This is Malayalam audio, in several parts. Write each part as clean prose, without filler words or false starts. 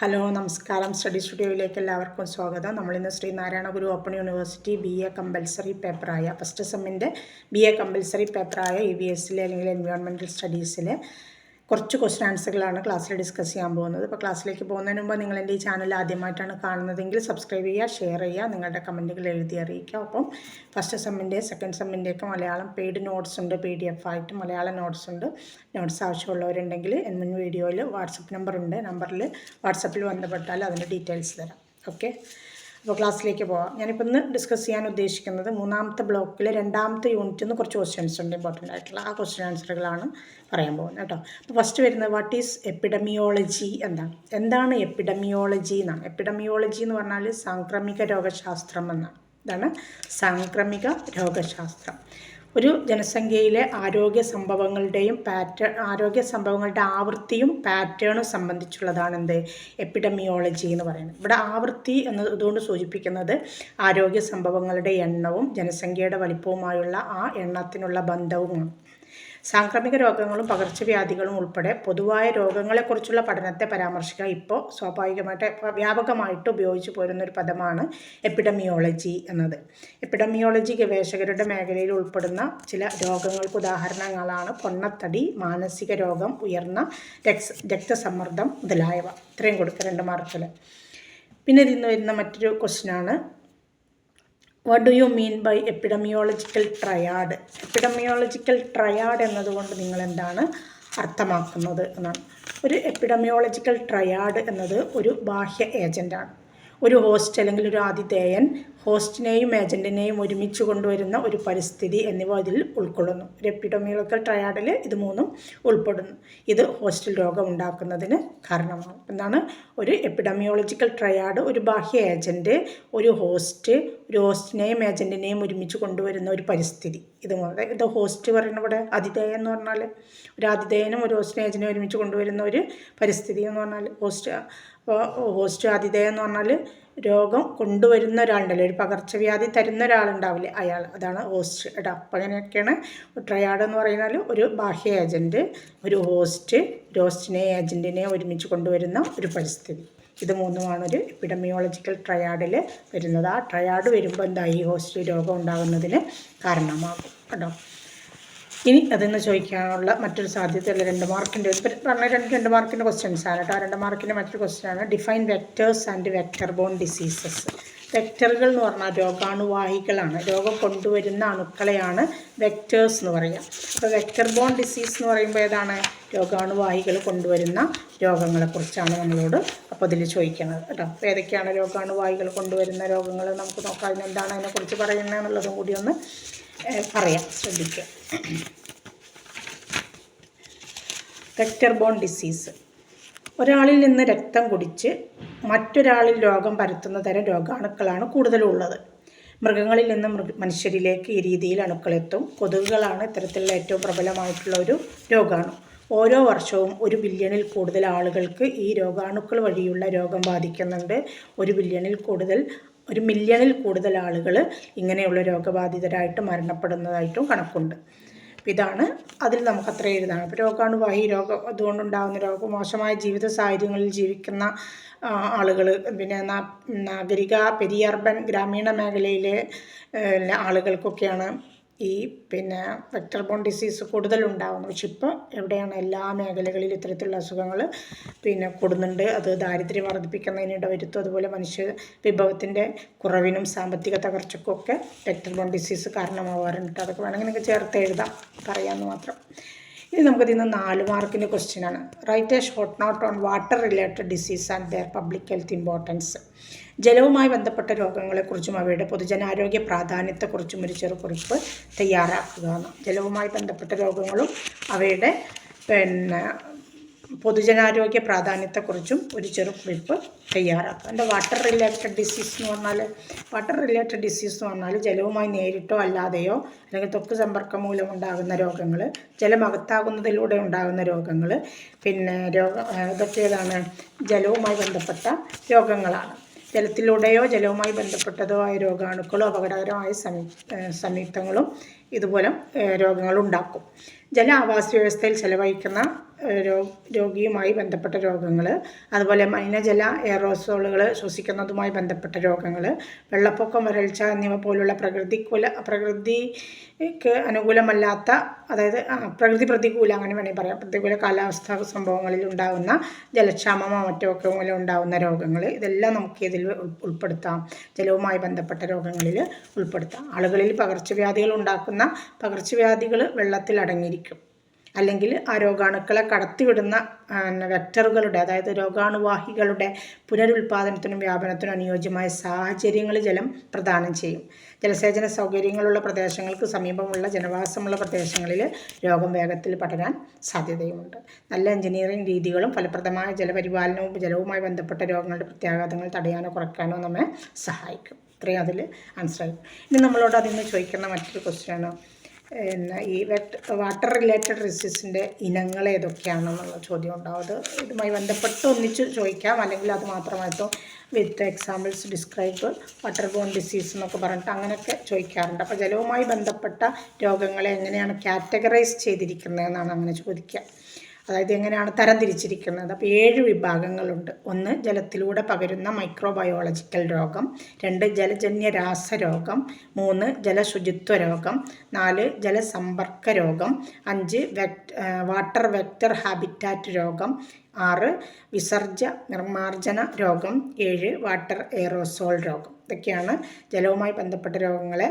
ഹലോ നമസ്കാരം. സ്റ്റഡി സ്റ്റുഡിയോയിലേക്ക് എല്ലാവർക്കും സ്വാഗതം. നമ്മളിന്ന് Sreenarayana Guru open university BA compulsory പേപ്പറായ ഫസ്റ്റ് സെമ്മിൻ്റെ BA കമ്പൽസറി പേപ്പറായ EVS അല്ലെങ്കിൽ എൻവയോൺമെൻറ്റൽ സ്റ്റഡീസിലെ കുറച്ച് ക്വസ്റ്റ്യൻ ആൻസറുകളാണ് ക്ലാസ്സിൽ ഡിസ്കസ് ചെയ്യാൻ പോകുന്നത്. അപ്പോൾ ക്ലാസ്സിലേക്ക് പോകുന്നതിന് മുമ്പ് നിങ്ങൾ എൻ്റെ ഈ ചാനൽ ആദ്യമായിട്ടാണ് കാണുന്നതെങ്കിൽ സബ്സ്ക്രൈബ് ചെയ്യുക, ഷെയർ ചെയ്യുക, നിങ്ങളുടെ കമൻറ്റുകൾ എഴുതി അറിയിക്കുക. അപ്പം ഫസ്റ്റ് സെമ്മിൻ്റെ സെക്കൻഡ് സെമ്മിൻ്റെയൊക്കെ മലയാളം പെയ്ഡ് നോട്ട്സ് ഉണ്ട്, PDF ആയിട്ട് മലയാളം നോട്ട്സ് ഉണ്ട്. നോട്ട്സ് ആവശ്യമുള്ളവരുണ്ടെങ്കിൽ മുൻ വീഡിയോയിൽ വാട്സപ്പ് നമ്പർ ഉണ്ട്, നമ്പറിൽ വാട്സപ്പിൽ ബന്ധപ്പെട്ടാൽ അതിൻ്റെ ഡീറ്റെയിൽസ് തരാം. ഓക്കെ, അപ്പോൾ ക്ലാസ്സിലേക്ക് പോകാം. ഞാനിപ്പോൾ ഇന്ന് ഡിസ്കസ് ചെയ്യാൻ ഉദ്ദേശിക്കുന്നത് മൂന്നാമത്തെ ബ്ലോക്കിൽ രണ്ടാമത്തെ യൂണിറ്റിൽ നിന്ന് കുറച്ച് ക്വസ്റ്റ്യൻസ് ഉണ്ട്, ഇമ്പോർട്ടൻ്റ് ആയിട്ടുള്ള ആ ക്വസ്റ്റ്യൻ ആൻസറുകളാണ് പറയാൻ പോകുന്നത് കേട്ടോ. അപ്പോൾ ഫസ്റ്റ് വരുന്നത് വാട്ട് ഈസ് എപ്പിഡമിയോളജി എന്താണ് എപ്പിഡമിയോളജി എന്നാണ്. എപ്പിഡമിയോളജി എന്ന് പറഞ്ഞാൽ സാംക്രമിക രോഗശാസ്ത്രം എന്നാണ്. ഇതാണ് സാംക്രമിക രോഗശാസ്ത്രം. ഒരു ജനസംഖ്യയിലെ ആരോഗ്യ സംഭവങ്ങളുടെ ആവൃത്തിയും പാറ്റേണും സംബന്ധിച്ചുള്ളതാണ് എപ്പിഡമിയോളജി എന്ന് പറയുന്നത്. ഇവിടെ ആവൃത്തി എന്നതുകൊണ്ട് സൂചിപ്പിക്കുന്നത് ആരോഗ്യ സംഭവങ്ങളുടെ എണ്ണവും ജനസംഖ്യയുടെ വലിപ്പവുമായുള്ള ആ എണ്ണത്തിനുള്ള ബന്ധവുമാണ്. സാംക്രമിക രോഗങ്ങളും പകർച്ചവ്യാധികളും ഉൾപ്പെടെ പൊതുവായ രോഗങ്ങളെക്കുറിച്ചുള്ള പഠനത്തെ പരാമർശിക്കുക ഇപ്പോൾ സ്വാഭാവികമായിട്ട് വ്യാപകമായിട്ട് ഉപയോഗിച്ചു പോരുന്നൊരു പദമാണ് എപ്പിഡമിയോളജി എന്നത്. എപ്പിഡമിയോളജി ഗവേഷകരുടെ മേഖലയിൽ ഉൾപ്പെടുന്ന ചില രോഗങ്ങൾക്ക് ഉദാഹരണങ്ങളാണ് പൊണ്ണത്തടി, മാനസിക രോഗം, ഉയർന്ന രക്തസമ്മർദ്ദം മുതലായവ. ഇത്രയും കൊടുക്കുക 2 മാർക്കിൽ. പിന്നെ ഇതിൽ വരുന്ന മറ്റൊരു ക്വസ്റ്റ്യനാണ് what do you mean by epidemiological triad. Epidemiological triad എന്നതുകൊണ്ട് നിങ്ങൾ എന്താണ് അർത്ഥമാക്കുന്നത് എന്നാണ്. ഒരു എപ്പിഡമിയോളജിക്കൽ ട്രയാഡ് എന്നത് ഒരു ബാഹ്യ ഏജൻ്റാണ്. ഒരു ഹോസ്റ്റ് അല്ലെങ്കിൽ ഒരു ആതിഥേയൻ ഹോസ്റ്റിനെയും ഏജൻറ്റിനെയും ഒരുമിച്ച് കൊണ്ടുവരുന്ന ഒരു പരിസ്ഥിതി എന്നിവ ഇതിൽ ഉൾക്കൊള്ളുന്നു. ഒരു എപ്പിഡമിയോളജിക്കൽ ട്രയാഡിൽ ഇത് 3ഉം ഉൾപ്പെടുന്നു. ഇത് ഹോസ്റ്റിൽ രോഗം ഉണ്ടാക്കുന്നതിന് കാരണമാണ്. എന്താണ് ഒരു എപ്പിഡമിയോളജിക്കൽ ട്രയാഡ്? ഒരു ബാഹ്യ ഏജൻറ്റ്, ഒരു ഹോസ്റ്റിനെയും ഏജൻറ്റിനെയും ഒരുമിച്ച് കൊണ്ടുവരുന്ന ഒരു പരിസ്ഥിതി. ഇത് ഹോസ്റ്റ് പറയുന്ന ഇവിടെ ആതിഥേയൻ എന്ന് പറഞ്ഞാൽ ഒരു ആതിഥേയനും ഒരു ഹോസ്റ്റിനെ ഏജൻറ്റിനെ ഒരുമിച്ച് കൊണ്ടുവരുന്ന ഒരു പരിസ്ഥിതി എന്ന് പറഞ്ഞാൽ ഹോസ്റ്റ് ആതിഥേയം എന്ന് പറഞ്ഞാൽ രോഗം കൊണ്ടുവരുന്ന ഒരാളുണ്ടല്ലോ, ഒരു പകർച്ചവ്യാധി തരുന്ന ഒരാളുണ്ടാവില്ലേ, അയാൾ, അതാണ് ഹോസ്റ്റ് കേട്ടോ. അപ്പം അങ്ങനെയൊക്കെയാണ് ട്രയാഡ് എന്ന് പറയുന്നത്. ഒരു ബാഹ്യ ഏജൻറ്റ്, ഒരു ഹോസ്റ്റിനെ ഏജൻറ്റിനെ ഒരുമിച്ച് കൊണ്ടുവരുന്ന ഒരു പരിസ്ഥിതി. ഇത് 3ഉമാണ് ഒരു എപ്പിഡമിയോളജിക്കൽ ട്രയാഡിൽ വരുന്നത്. ആ ട്രയാഡ് വരുമ്പോൾ ഈ ഹോസ്റ്റ് രോഗം ഉണ്ടാകുന്നതിന് കാരണമാകും കേട്ടോ. ഇനി അതെന്ന് ചോദിക്കാനുള്ള മറ്റൊരു സാധ്യതയുള്ള 2 മാർക്കിൻ്റെ പറഞ്ഞ 2 മാർക്കിൻ്റെ ക്വസ്റ്റ്യൻസ് ആണ് കേട്ടോ. 2 മാർക്കിൻ്റെ മറ്റൊരു ക്വസ്റ്റ്യനാണ് define vectors and vector bone diseases. വെക്റ്ററുകൾ എന്ന് പറഞ്ഞാൽ രോഗാണുവാഹികളാണ്. രോഗം കൊണ്ടുവരുന്ന അണുക്കളെയാണ് വെക്റ്റേഴ്സ് എന്ന് പറയുക. അപ്പോൾ വെക്റ്റർ ബോൺ ഡിസീസ് എന്ന് പറയുമ്പോൾ ഏതാണ്? രോഗാണുവാഹികൾ കൊണ്ടുവരുന്ന രോഗങ്ങളെക്കുറിച്ചാണ് നമ്മളോട് അപ്പോൾ ഇതിൽ ചോദിക്കുന്നത് കേട്ടോ. അപ്പോൾ ഏതൊക്കെയാണ് രോഗാണുവാഹികൾ കൊണ്ടുവരുന്ന രോഗങ്ങൾ നമുക്ക് നോക്കാം. അതിനെന്താണ് അതിനെക്കുറിച്ച് പറയുന്നത് എന്നുള്ളതും കൂടി ഒന്ന് പറയാം, ശ്രദ്ധിക്കുക. വെക്റ്റർ ബോൺ ഡിസീസ് ഒരാളിൽ നിന്ന് രക്തം കുടിച്ച് മറ്റൊരാളിൽ രോഗം പരത്തുന്ന തരം രോഗാണുക്കളാണ് കൂടുതലുള്ളത്. മൃഗങ്ങളിൽ നിന്ന് മനുഷ്യരിലേക്ക് ഈ രീതിയിൽ അണുക്കളെത്തും. കൊതുകുകളാണ് ഇത്തരത്തിലുള്ള ഏറ്റവും പ്രബലമായിട്ടുള്ള ഒരു രോഗാണു. ഓരോ വർഷവും 1 ബില്യണിൽ കൂടുതൽ ആളുകൾക്ക് ഈ രോഗാണുക്കൾ വഴിയുള്ള രോഗം ബാധിക്കുന്നുണ്ട്. 1 മില്യണിൽ കൂടുതൽ ആളുകൾ ഇങ്ങനെയുള്ള രോഗബാധിതരായിട്ട് മരണപ്പെടുന്നതായിട്ടും കണക്കുണ്ട്. ഇതാണ് അതിൽ നമുക്ക് അത്ര എഴുതാം. അപ്പോൾ രോഗാണുവാഹി രോഗം അതുകൊണ്ടുണ്ടാകുന്ന രോഗം, മോശമായ ജീവിത സാഹചര്യങ്ങളിൽ ജീവിക്കുന്ന ആളുകൾ, പിന്നെ നാഗരിക പെരിയർബൻ ഗ്രാമീണ മേഖലയിലെ ആളുകൾക്കൊക്കെയാണ് ഈ വെക്റ്റർ ബോൺ ഡിസീസ് കൂടുതലുണ്ടാകുന്നത്. പക്ഷെ ഇപ്പോൾ എവിടെയാണ് എല്ലാ മേഖലകളിലും ഇത്തരത്തിലുള്ള അസുഖങ്ങൾ കൂടുന്നുണ്ട്. അത് ദാരിദ്ര്യം വർദ്ധിപ്പിക്കുന്നതിനിട വരുത്തും. അതുപോലെ മനുഷ്യ വിഭവത്തിൻ്റെ കുറവിനും സാമ്പത്തിക തകർച്ചയ്ക്കൊക്കെ വെക്റ്റർ ബോൺ ഡിസീസ് കാരണമാവാറുണ്ട്. അതൊക്കെ വേണമെങ്കിൽ നിങ്ങൾക്ക് ചേർത്ത് എഴുതാം, പറയാമെന്ന് മാത്രം. ഇനി നമുക്കിതിൽ നിന്ന് 4 മാർക്കിൻ്റെ ക്വസ്റ്റ്യനാണ്. Write a short note on water related disease and their public health importance. ജലവുമായി ബന്ധപ്പെട്ട രോഗങ്ങളെക്കുറിച്ചും അവയുടെ പൊതുജനാരോഗ്യ പ്രാധാന്യത്തെക്കുറിച്ചും ഒരു ചെറുകുറിപ്പ് തയ്യാറാക്കുക. ജലവുമായി ബന്ധപ്പെട്ട രോഗങ്ങളും അവയുടെ പൊതുജനാരോഗ്യ പ്രാധാന്യത്തെക്കുറിച്ചും ഒരു ചെറുകുറിപ്പ് തയ്യാറാക്കുക. എൻ്റെ വാട്ടർ റിലേറ്റഡ് ഡിസീസ് എന്ന് പറഞ്ഞാൽ ജലവുമായി നേരിട്ടോ അല്ലാതെയോ അല്ലെങ്കിൽ ത്വക്ക് സമ്പർക്കം മൂലം ഉണ്ടാകുന്ന രോഗങ്ങൾ, ജലമകത്താകുന്നതിലൂടെ ഉണ്ടാകുന്ന രോഗങ്ങൾ, ഇതൊക്കെ ഏതാണ്? ജലവുമായി ബന്ധപ്പെട്ട രോഗങ്ങളാണ്. ജലത്തിലൂടെയോ ജലവുമായി ബന്ധപ്പെട്ടതോ ആയ രോഗാണുക്കളോ അപകടകരമായ സംയുക്തങ്ങളും ഇതുപോലെ രോഗങ്ങളുണ്ടാക്കും. ജല ആവാസ വ്യവസ്ഥയിൽ ചെലവഴിക്കുന്ന രോഗിയുമായി ബന്ധപ്പെട്ട രോഗങ്ങൾ, അതുപോലെ മലിനജല എയറോസോളുകൾ ശ്വസിക്കുന്നതുമായി ബന്ധപ്പെട്ട രോഗങ്ങൾ, വെള്ളപ്പൊക്കം, വരൾച്ച എന്നിവ പോലുള്ള പ്രകൃതിക്ക് അനുകൂലമല്ലാത്ത, അതായത് പ്രകൃതി പ്രതികൂല, അങ്ങനെ വേണമെങ്കിൽ പറയാം, പ്രതികൂല കാലാവസ്ഥാ സംഭവങ്ങളിൽ ഉണ്ടാകുന്ന ജലക്ഷാമമോ മറ്റോ ഒക്കെ മൂലം ഉണ്ടാകുന്ന രോഗങ്ങൾ, ഇതെല്ലാം നമുക്ക് ഇതിൽ ഉൾപ്പെടുത്താം. ജലവുമായി ബന്ധപ്പെട്ട രോഗങ്ങളിൽ ഉൾപ്പെടുത്താം. ആളുകളിൽ പകർച്ചവ്യാധികൾ ഉണ്ടാക്കുന്ന പകർച്ചവ്യാധികൾ വെള്ളത്തിൽ അടങ്ങിയിരിക്കും. അല്ലെങ്കിൽ ആ രോഗാണുക്കളെ കടത്തിവിടുന്ന വെക്ടറുകളുടെ, അതായത് രോഗാണുവാഹികളുടെ പുനരുൽപാദനത്തിനും വ്യാപനത്തിനും അനുയോജ്യമായ സാഹചര്യങ്ങൾ ജലം പ്രദാനം ചെയ്യും. ജലസേചന സൗകര്യങ്ങളുള്ള പ്രദേശങ്ങൾക്ക് സമീപമുള്ള ജനവാസമുള്ള പ്രദേശങ്ങളിൽ രോഗം വേഗത്തിൽ പടരാൻ സാധ്യതയുമുണ്ട്. നല്ല എഞ്ചിനീയറിംഗ് രീതികളും ഫലപ്രദമായ ജലപരിപാലനവും ജലവുമായി ബന്ധപ്പെട്ട രോഗങ്ങളുടെ പ്രത്യാഘാതങ്ങൾ തടയാനോ കുറയ്ക്കാനോ നമ്മെ സഹായിക്കും. ഇത്രയും അതിൽ ആൻസറായിരിക്കും. ഇനി നമ്മളോട് അതിൽ നിന്ന് ചോദിക്കുന്ന മറ്റൊരു ക്വസ്റ്റ്യനാണ്, ഈ വാട്ടർ റിലേറ്റഡ് ഡിസീസിൻ്റെ ഇനങ്ങൾ ഏതൊക്കെയാണെന്നുള്ള ചോദ്യം ഉണ്ടാവും. അത് ഇതുമായി ബന്ധപ്പെട്ട് ഒന്നിച്ച് ചോദിക്കാം, അല്ലെങ്കിൽ അത് മാത്രമായിട്ടോ with examples describe water borne disease എന്നൊക്കെ പറഞ്ഞിട്ട് അങ്ങനെയൊക്കെ ചോദിക്കാറുണ്ട്. അപ്പോൾ ജലവുമായി ബന്ധപ്പെട്ട രോഗങ്ങളെ എങ്ങനെയാണ് കാറ്റഗറൈസ് ചെയ്തിരിക്കുന്നതെന്നാണ് അങ്ങനെ ചോദിക്കുക. അതായത് എങ്ങനെയാണ് തരംതിരിച്ചിരിക്കുന്നത്. അപ്പോൾ 7 വിഭാഗങ്ങളുണ്ട്. 1 ജലത്തിലൂടെ പകരുന്ന മൈക്രോബയോളജിക്കൽ രോഗം, 2 ജലജന്യ രാസരോഗം, 3 ജലശുചിത്വ രോഗം, 4 ജലസമ്പർക്ക രോഗം, 5 വാട്ടർ വെക്റ്റർ ഹാബിറ്റാറ്റ് രോഗം, 6 വിസർജ്യ നിർമ്മാർജ്ജന രോഗം, 7 വാട്ടർ എയറോസോൾ രോഗം. ഇതൊക്കെയാണ് ജലവുമായി ബന്ധപ്പെട്ട രോഗങ്ങളെ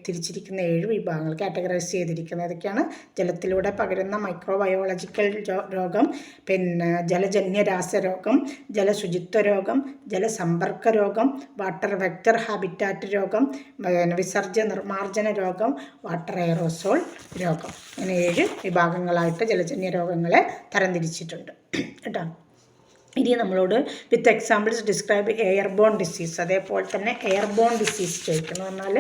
തിരിച്ചിരിക്കുന്ന 7 വിഭാഗങ്ങൾ, കാറ്റഗറൈസ് ചെയ്തിരിക്കുന്നത്. ഇതൊക്കെയാണ് ജലത്തിലൂടെ പകരുന്ന മൈക്രോബയോളജിക്കൽ രോഗം, പിന്നെ ജലജന്യ രാസരോഗം, ജലശുചിത്വ രോഗം, ജലസമ്പർക്ക രോഗം, വാട്ടർ വെക്റ്റർ ഹാബിറ്റാറ്റ് രോഗം, വിസർജ്യ നിർമ്മാർജ്ജന രോഗം, വാട്ടർ എയറോസോൾ രോഗം. അങ്ങനെ 7 വിഭാഗങ്ങളായിട്ട് ജലജന്യ രോഗങ്ങളെ തരംതിരിച്ചിട്ടുണ്ട് കേട്ടോ. ഇനി നമ്മളോട് വിത്ത് എക്സാമ്പിൾസ് ഡിസ്ക്രൈബ് എയർബോൺ ഡിസീസ്, അതേപോലെ തന്നെ എയർബോൺ ഡിസീസ് ചോദിക്കുന്നു. പറഞ്ഞാൽ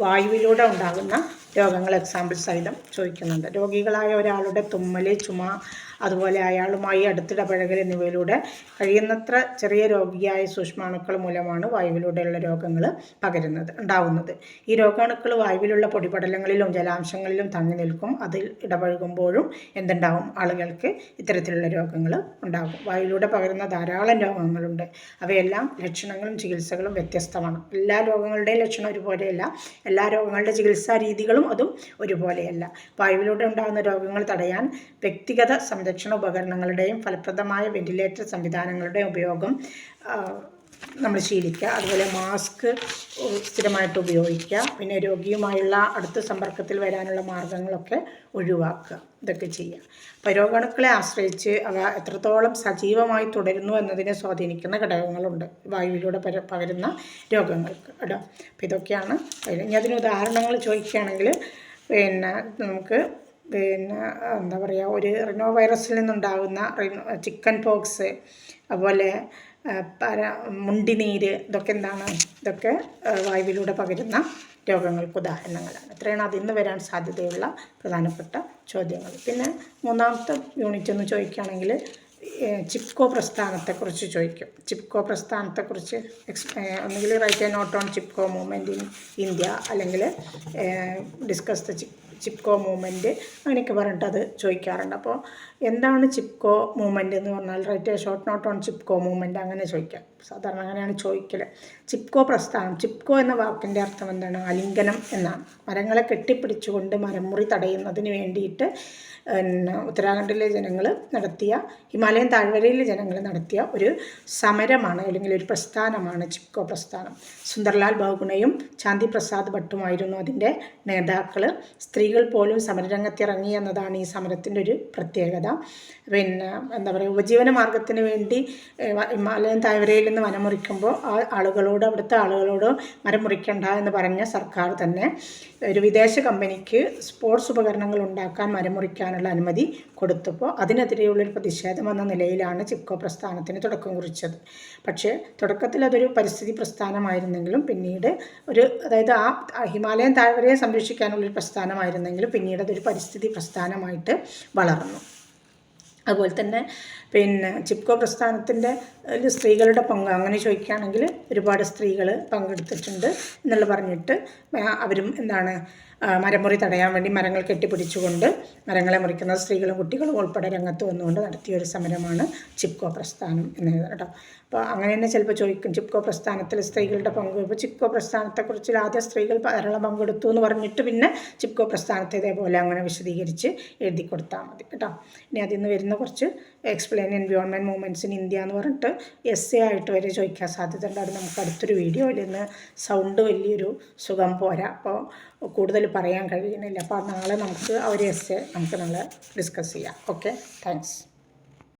വായുവിലൂടെ ഉണ്ടാകുന്ന രോഗങ്ങൾ എക്സാമ്പിൾ സഹിതം ചോദിക്കുന്നുണ്ട്. രോഗികളായ ഒരാളുടെ തുമ്മൽ, ചുമ, അതുപോലെ അയാളുമായി അടുത്തിടപഴകൽ എന്നിവയിലൂടെ കഴിയുന്നത്ര ചെറിയ രോഗിയായ സൂക്ഷ്മാണുക്കൾ മൂലമാണ് വായുവിലൂടെയുള്ള രോഗങ്ങൾ ഉണ്ടാകുന്നത്. ഈ രോഗാണുക്കൾ വായുവിലുള്ള പൊടിപടലങ്ങളിലും ജലാംശങ്ങളിലും തങ്ങി നിൽക്കും. അതിൽ ഇടപഴകുമ്പോഴും എന്തുണ്ടാവും? ആളുകൾക്ക് ഇത്തരത്തിലുള്ള രോഗങ്ങൾ ഉണ്ടാകും. വായുവിലൂടെ പകരുന്ന ധാരാളം രോഗങ്ങളുണ്ട്. അവയെല്ലാം ലക്ഷണങ്ങളും ചികിത്സകളും വ്യത്യസ്തമാണ്. എല്ലാ രോഗങ്ങളുടെയും ലക്ഷണം ഒരുപോലെയല്ല, എല്ലാ രോഗങ്ങളുടെ ചികിത്സാ രീതികളും അതും ഒരുപോലെയല്ല. വായുവിലൂടെ ഉണ്ടാകുന്ന രോഗങ്ങൾ തടയാൻ വ്യക്തിഗത സംരക്ഷണ ഉപകരണങ്ങളുടെയും ഫലപ്രദമായ വെന്റിലേറ്റർ സംവിധാനങ്ങളുടെയും ഉപയോഗം നമ്മൾ ശീലിക്കുക. അതുപോലെ മാസ്ക് സ്ഥിരമായിട്ട് ഉപയോഗിക്കുക. പിന്നെ രോഗിയുമായുള്ള അടുത്ത സമ്പർക്കത്തിൽ വരാനുള്ള മാർഗങ്ങളൊക്കെ ഒഴിവാക്കുക. ഇതൊക്കെ ചെയ്യുക. അപ്പോൾ രോഗാണുക്കളെ ആശ്രയിച്ച് അവ എത്രത്തോളം സജീവമായി തുടരുന്നു എന്നതിനെ സ്വാധീനിക്കുന്ന ഘടകങ്ങളുണ്ട് വായുവിലൂടെ പകരുന്ന രോഗങ്ങൾക്ക് കേട്ടോ. അപ്പോൾ ഇതൊക്കെയാണ്. ഇനി അതിന് ഉദാഹരണങ്ങൾ ചോദിക്കുകയാണെങ്കിൽ നമുക്ക് എന്താ പറയുക, ഒരു റിനോ വൈറസിൽ നിന്നുണ്ടാകുന്ന ചിക്കൻ പോക്സ്, അതുപോലെ മുണ്ടിനീര്, ഇതൊക്കെ എന്താണ്? ഇതൊക്കെ വായുവിലൂടെ പകരുന്ന രോഗങ്ങൾക്ക് ഉദാഹരണങ്ങളാണ്. ഇത്രയാണ് അതിൽ നിന്ന് വരാൻ സാധ്യതയുള്ള പ്രധാനപ്പെട്ട ചോദ്യങ്ങൾ. പിന്നെ 3ാമത്തെ യൂണിറ്റ് എന്ന് ചോദിക്കുകയാണെങ്കിൽ ചിപ്കോ പ്രസ്ഥാനത്തെക്കുറിച്ച് ചോദിക്കും. ചിപ്കോ പ്രസ്ഥാനത്തെക്കുറിച്ച് ഒന്നുകിൽ write a note on Chipko movement in India, അല്ലെങ്കിൽ ഡിസ്കസ് ദ ചിപ്കോ മൂവ്മെൻറ്റ്, അങ്ങനെയൊക്കെ പറഞ്ഞിട്ട് അത് ചോദിക്കാറുണ്ട്. അപ്പോൾ എന്താണ് ചിപ്കോ മൂവ്മെൻറ്റ് എന്ന് പറഞ്ഞാൽ right a short note on Chipko movement, അങ്ങനെ ചോദിക്കാം. സാധാരണ അങ്ങനെയാണ് ചോദിക്കൽ. ചിപ്കോ പ്രസ്ഥാനം, ചിപ്കോ എന്ന വാക്കിൻ്റെ അർത്ഥം എന്താണ്? ആലിംഗനം എന്നാണ്. മരങ്ങളെ കെട്ടിപ്പിടിച്ചുകൊണ്ട് മരമുറി തടയുന്നതിന് വേണ്ടിയിട്ട് ഉത്തരാഖണ്ഡിലെ ജനങ്ങൾ നടത്തിയ, ഹിമാലയൻ താഴ്വരയിലെ ജനങ്ങൾ നടത്തിയ ഒരു സമരമാണ്, അല്ലെങ്കിൽ ഒരു പ്രസ്ഥാനമാണ് ചിപ്കോ പ്രസ്ഥാനം. സുന്ദർലാൽ ബഹുഗുണയും ചാന്തി പ്രസാദ് ഭട്ടുമായിരുന്നു അതിൻ്റെ നേതാക്കൾ. സ്ത്രീകൾ പോലും സമരരംഗത്തിറങ്ങി എന്നതാണ് ഈ സമരത്തിൻ്റെ ഒരു പ്രത്യേകത. പിന്നെ എന്താ പറയുക, ഉപജീവന മാർഗത്തിന് വേണ്ടി ഹിമാലയൻ താഴ്വരയിൽ നിന്ന് വനം മുറിക്കുമ്പോൾ ആ ആളുകളോട്, അവിടുത്തെ ആളുകളോട് മരം മുറിക്കണ്ട എന്ന് പറഞ്ഞ സർക്കാർ തന്നെ ഒരു വിദേശ കമ്പനിക്ക് സ്പോർട്സ് ഉപകരണങ്ങൾ ഉണ്ടാക്കാൻ മരം മുറിക്കാനുള്ള അനുമതി കൊടുത്തപ്പോൾ അതിനെതിരെയുള്ളൊരു പ്രതിഷേധം എന്ന നിലയിലാണ് ചിപ്കോ പ്രസ്ഥാനത്തിന് തുടക്കം കുറിച്ചത്. പക്ഷേ തുടക്കത്തിൽ അതൊരു പരിസ്ഥിതി പ്രസ്ഥാനമായിരുന്നെങ്കിലും പിന്നീട് അതായത് ആ ഹിമാലയൻ താഴ്വരയെ സംരക്ഷിക്കാനുള്ളൊരു പ്രസ്ഥാനമായിരുന്നെങ്കിലും പിന്നീട് അതൊരു പരിസ്ഥിതി പ്രസ്ഥാനമായിട്ട് വളർന്നു. അതുപോലെ തന്നെ പിന്നെ ചിപ്കോ പ്രസ്ഥാനത്തിൻ്റെ സ്ത്രീകളുടെ പങ്ക് അങ്ങനെ ചോദിക്കുകയാണെങ്കിൽ ഒരുപാട് സ്ത്രീകൾ പങ്കെടുത്തിട്ടുണ്ട് എന്നുള്ള പറഞ്ഞിട്ട് അവരും എന്താണ് മരമുറി തടയാൻ വേണ്ടി മരങ്ങൾ കെട്ടിപ്പിടിച്ചുകൊണ്ട് മരങ്ങളെ മുറിക്കുന്ന സ്ത്രീകളും കുട്ടികളും ഉൾപ്പെടെ രംഗത്ത് വന്നുകൊണ്ട് നടത്തിയൊരു സമരമാണ് ചിപ്കോ പ്രസ്ഥാനം എന്നത് കേട്ടോ. അപ്പോൾ അങ്ങനെ തന്നെ ചിലപ്പോൾ ചോദിക്കും ചിപ്കോ പ്രസ്ഥാനത്തിൽ സ്ത്രീകളുടെ പങ്ക്. ഇപ്പോൾ ചിപ്കോ പ്രസ്ഥാനത്തെക്കുറിച്ച് ആദ്യം സ്ത്രീകൾ ധാരാളം പങ്കെടുത്തു എന്ന് പറഞ്ഞിട്ട് പിന്നെ ചിപ്കോ പ്രസ്ഥാനത്തെ ഇതേപോലെ അങ്ങനെ വിശദീകരിച്ച് എഴുതി കൊടുത്താൽ മതി കേട്ടോ. ഇനി അതിൽ നിന്ന് വരുന്ന കുറച്ച് explain environment movements in India എന്ന് പറഞ്ഞിട്ട് എസ്സേ ആയിട്ട് വരെ ചോദിക്കാൻ സാധ്യതയുണ്ട്. അത് നമുക്ക് അടുത്തൊരു വീഡിയോയിൽ നിന്ന് സൗണ്ട് വലിയൊരു സുഖം പോരാ, അപ്പോൾ കൂടുതൽ പറയാൻ കഴിയുന്നില്ല. അപ്പോൾ നാളെ നമുക്ക് ആ ഒരു എസ്സേ നമുക്ക് നാളെ ഡിസ്കസ് ചെയ്യാം. Okay, thanks.